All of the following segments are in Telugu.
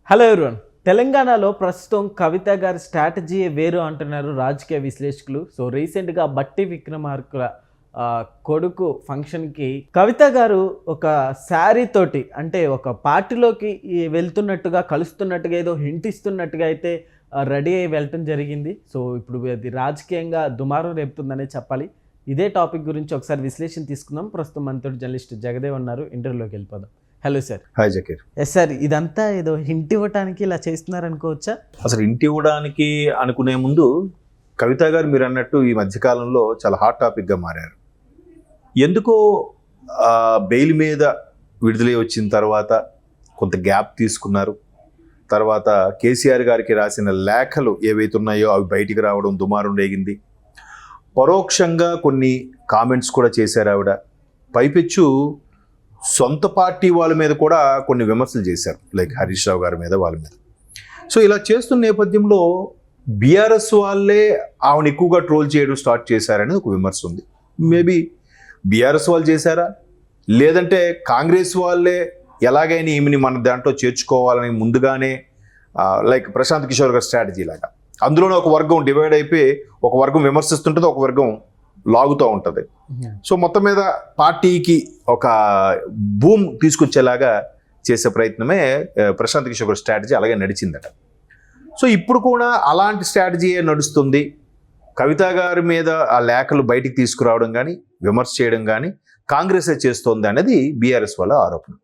Hello everyone. తెలంగాణలో ప్రస్తుతం కవిత గారి స్ట్రాటజీయే వేరు అంటున్నారు రాజకీయ విశ్లేషకులు. సో రీసెంట్గా బట్టి విక్రమార్కుల కొడుకు ఫంక్షన్కి కవిత గారు ఒక శారీ తోటి అంటే ఒక పార్టీలోకి వెళ్తున్నట్టుగా కలుస్తున్నట్టుగా ఏదో హింట్ ఇస్తున్నట్టుగా అయితే రెడీ అయ్యి వెళ్ళటం జరిగింది. సో ఇప్పుడు అది రాజకీయంగా దుమారం రేపుతుందనే చెప్పాలి. ఇదే టాపిక్ గురించి ఒకసారి విశ్లేషణ తీసుకుందాం. ప్రస్తుతం మనతో జర్నలిస్ట్ జగదేవ్ ఉన్నారు. ఇంటర్వ్యూలోకి వెళ్ళిపోదాం. Hello sir. Hi Zakir. Yes sir, ఇదంతా ఏదో హింట్ ఇవ్వడానికి ఇలా చేస్తున్నారు అనుకోవచ్చా? అసలు హింట్ ఇవ్వడానికి అనుకునే ముందు కవిత గారు మీరు అన్నట్టు ఈ మధ్యకాలంలో చాలా హాట్ టాపిక్గా మారారు. ఎందుకో బెయిల్ మీద విడుదలై వచ్చిన తర్వాత కొంత గ్యాప్ తీసుకున్నారు. తర్వాత కేసీఆర్ గారికి రాసిన లేఖలు ఏవైతే ఉన్నాయో అవి బయటికి రావడం దుమారం రేగింది. పరోక్షంగా కొన్ని కామెంట్స్ కూడా చేశారు ఆవిడ. పైపెచ్చు సొంత పార్టీ వాళ్ళ మీద కూడా కొన్ని విమర్శలు చేశారు, లైక్ హరీష్ రావు గారి మీద, వాళ్ళ మీద. సో ఇలా చేస్తున్న నేపథ్యంలో బీఆర్ఎస్ వాళ్ళే ఆవిడ ఎక్కువగా ట్రోల్ చేయడం స్టార్ట్ చేశారని ఒక విమర్శ ఉంది. మేబీ బీఆర్ఎస్ వాళ్ళు చేశారా, లేదంటే కాంగ్రెస్ వాళ్ళే ఎలాగైనా ఈమెని మన దాంట్లో చేర్చుకోవాలని ముందుగానే లైక్ ప్రశాంత్ కిషోర్ గారి స్ట్రాటజీ లాగా అందులోనే ఒక వర్గం డివైడ్ అయిపోయి ఒక వర్గం విమర్శిస్తుంటుంది, ఒక వర్గం లాగుతూ ఉంటుంది. సో మొత్తం మీద పార్టీకి ఒక బూమ్ తీసుకొచ్చేలాగా చేసే ప్రయత్నమే ప్రశాంత్ కిషోర్ స్ట్రాటజీ అలాగే నడిచిందట. సో ఇప్పుడు కూడా అలాంటి స్ట్రాటజీయే నడుస్తుంది. కవిత గారి మీద ఆ లేఖలు బయటికి తీసుకురావడం కానీ విమర్శ చేయడం కానీ కాంగ్రెసే చేస్తోంది అనేది బీఆర్ఎస్ వాళ్ళ ఆరోపణ.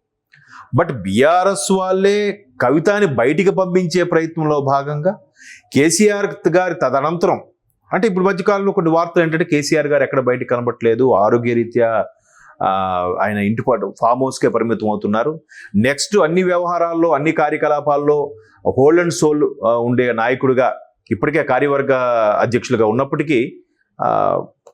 బట్ బీఆర్ఎస్ వాళ్ళే కవితని బయటికి పంపించే ప్రయత్నంలో భాగంగా కేసీఆర్ గారి తదనంతరం అంటే ఇప్పుడు మధ్యకాలంలో కొన్ని వార్తలు ఏంటంటే కేసీఆర్ గారు ఎక్కడ బయటకు కనబట్టలేదు, ఆరోగ్యరీత్యా ఆయన ఇంటిపాటు ఫామ్ హౌస్కే పరిమితం అవుతున్నారు. నెక్స్ట్ అన్ని వ్యవహారాల్లో అన్ని కార్యకలాపాల్లో హోల్డ్ అండ్ సోల్ ఉండే నాయకుడిగా ఇప్పటికే కార్యవర్గ అధ్యక్షులుగా ఉన్నప్పటికీ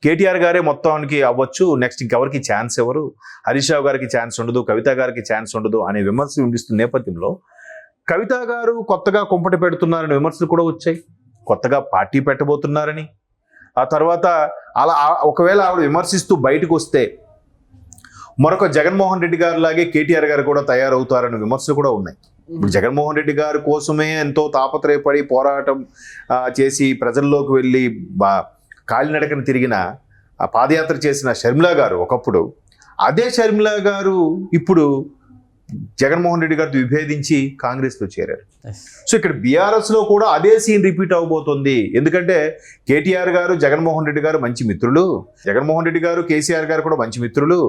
కేటీఆర్ గారే మొత్తానికి అవ్వచ్చు, నెక్స్ట్ ఇంకెవరికి ఛాన్స్ ఎవరు, హరీష్ రావు గారికి ఛాన్స్ ఉండదు, కవిత గారికి ఛాన్స్ ఉండదు అనే విమర్శలు వినిపిస్తున్న నేపథ్యంలో కవిత గారు కొత్తగా కుంపటి పెడుతున్నారనే విమర్శలు కూడా వచ్చాయి. కొత్తగా పార్టీ పెట్టబోతున్నారని, ఆ తర్వాత అలా ఒకవేళ ఆవిడ విమర్శిస్తూ బయటకు వస్తే మరొక జగన్మోహన్ రెడ్డి గారు లాగే కేటీఆర్ గారు కూడా తయారవుతారనే విమర్శలు కూడా ఉన్నాయి. ఇప్పుడు జగన్మోహన్ రెడ్డి గారి కోసమే ఎంతో తాపత్రయపడి పోరాటం చేసి ప్రజల్లోకి వెళ్ళి కాలినడకను తిరిగిన పాదయాత్ర చేసిన షర్మిలా గారు ఒకప్పుడు, అదే షర్మిలా గారు ఇప్పుడు జగన్మోహన్ రెడ్డి గారితో విభేదించి కాంగ్రెస్లో చేరారు. సో ఇక్కడ బీఆర్ఎస్లో కూడా అదే సీన్ రిపీట్ అవబోతుంది. ఎందుకంటే కేటీఆర్ గారు జగన్మోహన్ రెడ్డి గారు మంచి మిత్రులు, జగన్మోహన్ రెడ్డి గారు కేసీఆర్ గారు కూడా మంచి మిత్రులు.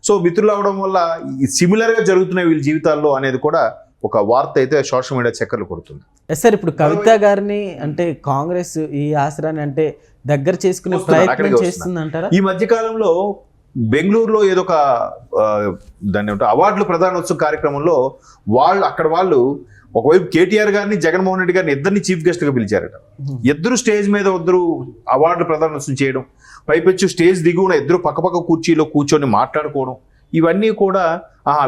సో మిత్రులు అవడం వల్ల సిమిలర్గా జరుగుతున్నాయి వీళ్ళ జీవితాల్లో అనేది కూడా ఒక వార్త అయితే సోషల్ మీడియా చక్కర్లు కొడుతుంది. సార్, ఇప్పుడు కవిత గారిని అంటే కాంగ్రెస్ ఈ ఆసరాన్ని అంటే దగ్గర చేసుకునే ప్రయత్నం చేస్తుంది అంటారా? ఈ మధ్యకాలంలో బెంగళూరులో ఏదో ఒక దాన్ని అవార్డులు ప్రదానోత్సవ కార్యక్రమంలో వాళ్ళు ఒకవైపు కేటీఆర్ గారిని జగన్మోహన్ రెడ్డి గారిని ఇద్దరిని చీఫ్ గెస్ట్గా పిలిచారట. ఇద్దరు స్టేజ్ మీద ఇద్దరు అవార్డులు ప్రదానోత్సవం చేయడం, పైపెచ్చు స్టేజ్ దిగువన ఇద్దరు పక్కపక్క కుర్చీలో కూర్చొని మాట్లాడుకోవడం, ఇవన్నీ కూడా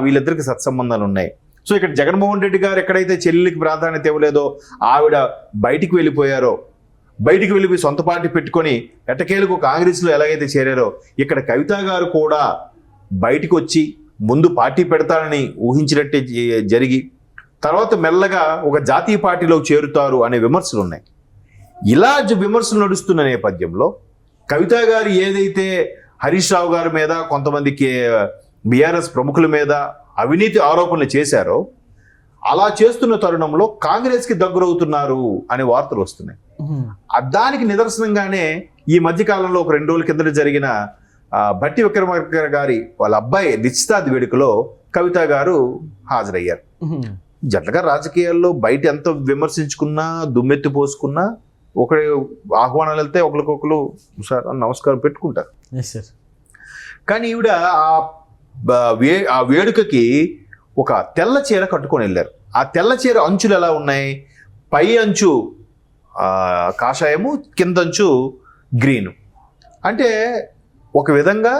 వీళ్ళిద్దరికి సత్సంబంధాలు ఉన్నాయి. సో ఇక్కడ జగన్మోహన్ రెడ్డి గారు ఎక్కడైతే చెల్లెలికి ప్రాధాన్యత ఇవ్వలేదో ఆవిడ బయటికి వెళ్ళిపోయారో, బయటికి వెళ్ళిపోయి సొంత పార్టీ పెట్టుకొని ఎట్టకేలకు కాంగ్రెస్లో ఎలాగైతే చేరారో ఇక్కడ కవిత గారు కూడా బయటకు వచ్చి ముందు పార్టీ పెడతారని ఊహించినట్టే జరిగి తర్వాత మెల్లగా ఒక జాతీయ పార్టీలో చేరుతారు అనే విమర్శలు ఉన్నాయి. ఇలా విమర్శలు నడుస్తున్న నేపథ్యంలో కవిత గారు ఏదైతే హరీష్ రావు గారి మీద కొంతమంది బీఆర్ఎస్ ప్రముఖుల మీద అవినీతి ఆరోపణలు చేశారో అలా చేస్తున్న తరుణంలో కాంగ్రెస్కి దగ్గరవుతున్నారు అనే వార్తలు వస్తున్నాయి. దానికి నిదర్శనంగానే ఈ మధ్యకాలంలో ఒక 2 రోజుల కిందట జరిగిన బట్టి విక్రమార్క గారి వాళ్ళ అబ్బాయి నిశ్చితార్థ వేడుకలో కవిత గారు హాజరయ్యారు. జనరల్గా రాజకీయాల్లో బయట ఎంత విమర్శించుకున్నా దుమ్మెత్తి పోసుకున్నా ఒకరి ఆహ్వానాలు వెళ్తే ఒకరికొకరు సార్ నమస్కారం పెట్టుకుంటారు. కానీ ఈవిడ ఆ వేడుకకి ఒక తెల్ల చీర కట్టుకొని వెళ్ళారు. ఆ తెల్ల చీర అంచులు ఎలా ఉన్నాయి, పై అంచు కాషాయము, కిందంచు గ్రీను. అంటే ఒక విధంగా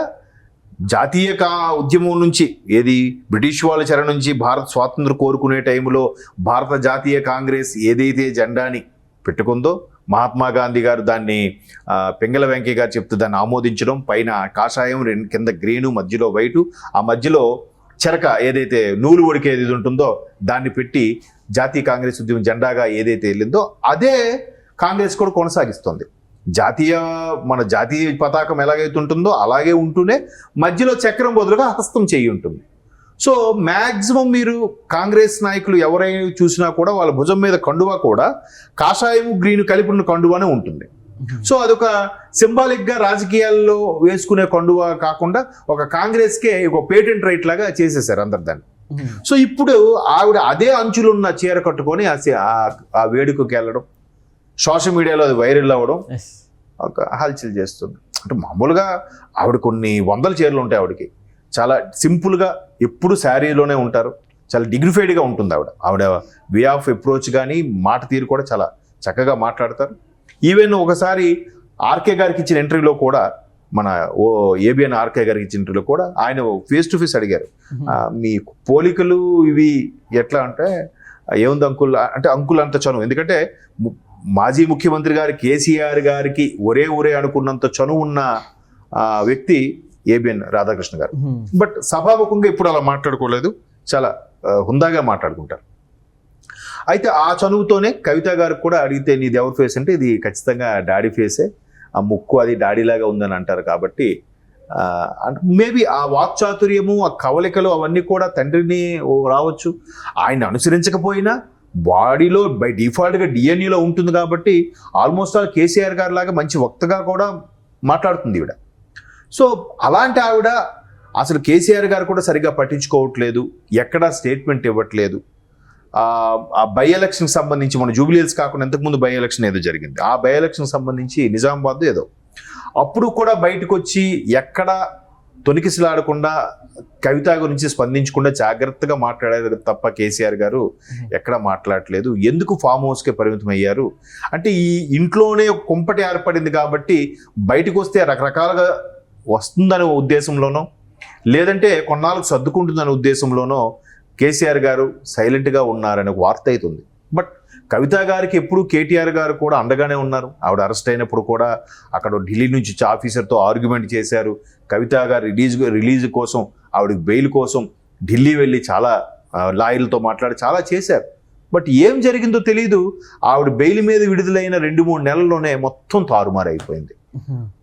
జాతీయ ఉద్యమం నుంచి ఏది బ్రిటిష్ వాళ్ళ చెర నుంచి భారత్ స్వాతంత్రం కోరుకునే టైంలో భారత జాతీయ కాంగ్రెస్ ఏదైతే జెండాని పెట్టుకుందో మహాత్మా గాంధీ గారు దాన్ని పింగళ వెంకయ్య గారు చెప్తూ దాన్ని ఆమోదించడం, పైన కాషాయం కింద గ్రీను మధ్యలో వైటు, ఆ మధ్యలో చెరక ఏదైతే నూలు ఒడికేది ఇది ఉంటుందో దాన్ని పెట్టి జాతీయ కాంగ్రెస్ ఉద్యమం జెండాగా ఏదైతే వెళ్ళిందో అదే కాంగ్రెస్ కూడా కొనసాగిస్తుంది. మన జాతీయ పతాకం ఎలాగైతే ఉంటుందో అలాగే ఉంటూనే మధ్యలో చక్రం బదులుగా హస్తం చేయి ఉంటుంది. సో మ్యాక్సిమం మీరు కాంగ్రెస్ నాయకులు ఎవరైనా చూసినా కూడా వాళ్ళ భుజం మీద కండువా కూడా కాషాయము గ్రీన్ కలిపి ఉన్న కండువానే ఉంటుంది. సో అదొక సింబాలిక్గా రాజకీయాల్లో వేసుకునే కండువా కాకుండా ఒక కాంగ్రెస్కే ఒక పేటెంట్ రైట్ లాగా చేసేసారు అందరు దాన్ని. సో ఇప్పుడు ఆవిడ అదే అంచులున్న చీర కట్టుకొని ఆ వేడుకకి వెళ్ళడం, సోషల్ మీడియాలో అది వైరల్ అవ్వడం ఒక హల్చల్ చేస్తుంది. అంటే మామూలుగా ఆవిడ కొన్ని వందల చీరలు ఉంటాయి ఆవిడకి. చాలా సింపుల్గా ఎప్పుడు శారీలోనే ఉంటారు. చాలా డిగ్నిఫైడ్గా ఉంటుంది ఆవిడ వే ఆఫ్ అప్రోచ్ కానీ మాట తీరు కూడా చాలా చక్కగా మాట్లాడతారు. ఈవెన్ ఒకసారి ఆర్కే గారికి ఇచ్చిన ఇంటర్వ్యూలో కూడా మన ఏబిఎన్ ఆర్కే గారికి ఇచ్చిన ఇంటర్వ్యూలో కూడా ఆయన ఫేస్ టు ఫేస్ అడిగారు, మీ పోలికలు ఇవి ఎట్లా అంటే ఏముంది అంకుల్ అంటే అంకుల్ అంత చనువు. ఎందుకంటే మాజీ ముఖ్యమంత్రి గారి కేసీఆర్ గారికి ఒరే అనుకున్నంత చనువు ఉన్న వ్యక్తి ఏబిఎన్ రాధాకృష్ణ గారు. బట్ సభాముఖంగా ఇప్పుడు అలా మాట్లాడుకోలేదు, చాలా హుందాగా మాట్లాడుకుంటారు. అయితే ఆ చనువుతోనే కవిత గారికి కూడా అడిగితే నీది ఎవరి ఫేస్ అంటే ఇది ఖచ్చితంగా డాడీ ఫేసే, ఆ ముక్కు అది డాడీలాగా ఉందని అంటారు. కాబట్టి మేబీ ఆ వాక్చాతుర్యము ఆ కవలికలు అవన్నీ కూడా తండ్రిని రావచ్చు. ఆయన అనుసరించకపోయినా బాడీలో బై డిఫాల్ట్గా డిఎన్ఏలో ఉంటుంది కాబట్టి ఆల్మోస్ట్ ఆల్ కేసీఆర్ గారి లాగా మంచి వక్తగా కూడా మాట్లాడుతుంది ఈవిడ. సో అలాంటి ఆవిడ అసలు కేసీఆర్ గారు కూడా సరిగ్గా పట్టించుకోవట్లేదు, ఎక్కడా స్టేట్మెంట్ ఇవ్వట్లేదు. ఆ బై ఎలక్షన్కి సంబంధించి మన జూబ్లీహిల్స్ కాకుండా ఇంతకుముందు బై ఎలక్షన్ ఏదో జరిగింది, ఆ బై ఎలక్షన్కి సంబంధించి నిజామాబాద్ ఏదో, అప్పుడు కూడా బయటకు వచ్చి ఎక్కడ తొనికిసలాడకుండా కవిత గురించి స్పందించకుండా జాగ్రత్తగా మాట్లాడారు తప్ప కేసీఆర్ గారు ఎక్కడ మాట్లాడలేదు. ఎందుకు ఫామ్ హౌస్కే పరిమితం అయ్యారు అంటే ఈ ఇంట్లోనే ఒక కుంపటి ఏర్పడింది కాబట్టి బయటకు వస్తే రకరకాలుగా వస్తుందనే ఉద్దేశంలోనో లేదంటే కొన్నాళ్ళకు సర్దుకుంటుందనే ఉద్దేశంలోనో కేసీఆర్ గారు సైలెంట్గా ఉన్నారనే వార్త అవుతుంది. బట్ కవిత గారికి ఎప్పుడు కేటీఆర్ గారు కూడా అండగానే ఉన్నారు. ఆవిడ అరెస్ట్ అయినప్పుడు కూడా అక్కడ ఢిల్లీ నుంచి ఆఫీసర్తో ఆర్గ్యుమెంట్ చేశారు. కవిత గారు రిలీజ్ కోసం ఆవిడకి బెయిల్ కోసం ఢిల్లీ వెళ్ళి చాలా లాయర్లతో మాట్లాడి చాలా చేశారు. బట్ ఏం జరిగిందో తెలీదు. ఆవిడ బెయిల్ మీద విడుదలైన 2-3 నెలల్లోనే మొత్తం తారుమారైపోయింది.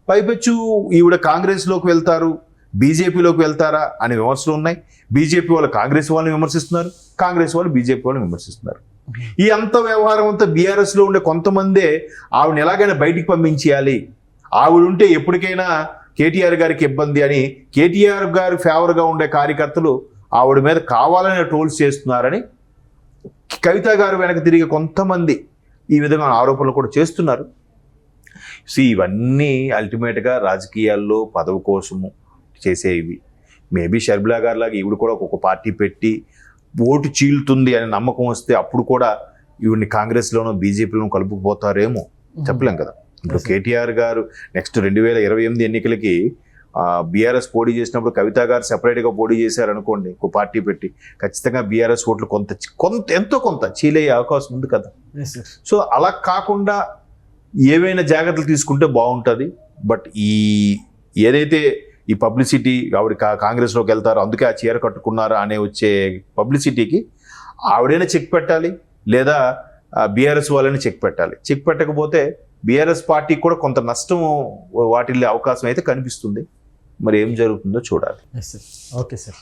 పైపెచ్చు ఈవిడ కాంగ్రెస్లోకి వెళ్తారు, బీజేపీలోకి వెళ్తారా అనే విమర్శలు ఉన్నాయి. బీజేపీ వాళ్ళు కాంగ్రెస్ వాళ్ళని విమర్శిస్తున్నారు, కాంగ్రెస్ వాళ్ళు బీజేపీ వాళ్ళని విమర్శిస్తున్నారు. ఈ అంత వ్యవహారం అంతా బీఆర్ఎస్లో ఉండే కొంతమందే ఆవిడని ఎలాగైనా బయటికి పంపించేయాలి, ఆవిడ ఉంటే ఎప్పటికైనా కేటీఆర్ గారికి ఇబ్బంది అని కేటీఆర్ గారి ఫేవర్గా ఉండే కార్యకర్తలు ఆవిడ మీద కావాలనే ట్రోల్స్ చేస్తున్నారని కవిత గారు వెనక తిరిగి కొంతమంది ఈ విధంగా ఆరోపణలు కూడా చేస్తున్నారు. సో ఇవన్నీ అల్టిమేట్గా రాజకీయాల్లో పదవి కోసము చేసేవి. మేబీ షర్మిలా గారి లాగా ఈవిడ కూడా ఒక పార్టీ పెట్టి ఓటు చీలుతుంది అనే నమ్మకం వస్తే అప్పుడు కూడా ఈవిడ్ని కాంగ్రెస్లోనో బీజేపీలోనో కలుపుకుపోతారేమో చెప్పలేం కదా. ఇప్పుడు కేటీఆర్ గారు నెక్స్ట్ 2028 ఎన్నికలకి బీఆర్ఎస్ పోటీ చేసినప్పుడు కవిత గారు సెపరేట్గా పోటీ చేశారనుకోండి ఒక పార్టీ పెట్టి, ఖచ్చితంగా బీఆర్ఎస్ ఓట్లు ఎంతో కొంత చీలయ్యే అవకాశం ఉంది కదా. సో అలా కాకుండా ఏవైనా జాగ్రత్తలు తీసుకుంటే బాగుంటుంది. బట్ ఏదైతే ఈ పబ్లిసిటీ ఆవిడ కాంగ్రెస్లోకి వెళ్తారో అందుకే ఆ చీర కట్టుకున్నారా అనే వచ్చే పబ్లిసిటీకి ఆవిడైనా చెక్ పెట్టాలి, లేదా బీఆర్ఎస్ వాళ్ళని చెక్ పెట్టాలి. చెక్ పెట్టకపోతే బీఆర్ఎస్ పార్టీకి కూడా కొంత నష్టం వాటిల్లే అవకాశం అయితే కనిపిస్తుంది. మరి ఏం జరుగుతుందో చూడాలి. Okay sir.